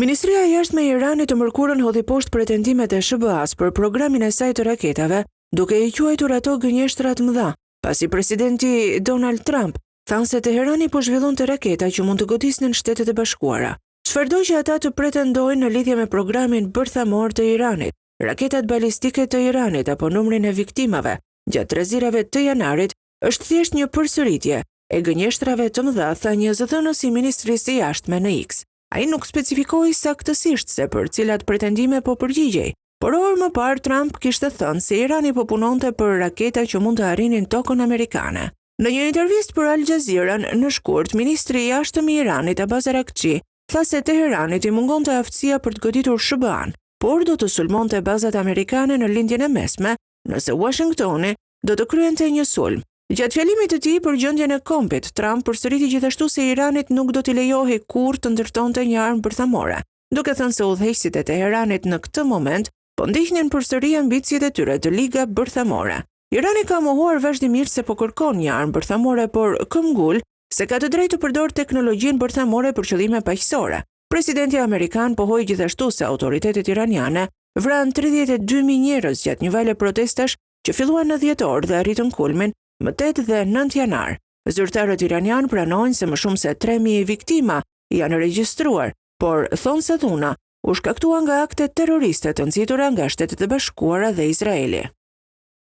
Ministria e Jashtme e Iranit të mërkurën hodhi poshtë pretendimet e SBA-s për programin e saj të raketave, duke i quajtur ato gënjeshtra të mëdha, pasi presidenti Donald Trump thanë se Teherani po zhvillonte raketa që mund të godisnin Shtetet e Bashkuara. Çfarëdo që ata të pretendojnë në lidhje me programin bërthamor të Iranit, raketat balistike të Iranit apo numrin e viktimave gjatë rrezirave të janarit, është thjesht një përsëritje e gënjeshtrave të mëdha, tha një zëdhënës i Ministrisë së Jashtme në X. Ai nuk specifikoi saktësisht se për cilat pretendime po përgjigjej, por orë më parë Trump kishte thënë se Irani po punonte për raketa që mund të arrinin tokën amerikane. Në një intervistë për Al Jazeera në shkurt, ministri i jashtëm i Iranit Abbas Araghchi tha se Teheranit i mungonte aftësia për të goditur SBA-n, por do të sulmonte bazat amerikane në lindjen e mesme nëse Washingtoni do të kryente një sulm. Gjatë fjalimit të tij për gjendjen e kombit, Trump përsëriti gjithashtu se Iranit nuk do t'i lejohej kurrë të ndërtonte një armë bërthamore, duke thënë se udhëheqësit e Teheranit në këtë moment po ndihnin përsëri ambicjet e tyre të liga bërthamore. Irani ka mohuar vazhdimisht se po kërkon një armë bërthamore, por këmbgul se ka të drejtë të përdorë teknologjinë bërthamore për qëllime paqësore. Presidenti amerikan pohoi gjithashtu se autoritetet iraniane vranë 32.000 njerëz gjatë një vale protestash që filluan në dhjetor dhe arritën kulmin më 8 dhe 9 janar. Zyrtarët iranian pranojnë se më shumë se 3.000 viktima janë regjistruar, por thonë se dhuna u shkaktuan nga akte terroriste të nxitura nga Shtetet e Bashkuara dhe Izraeli.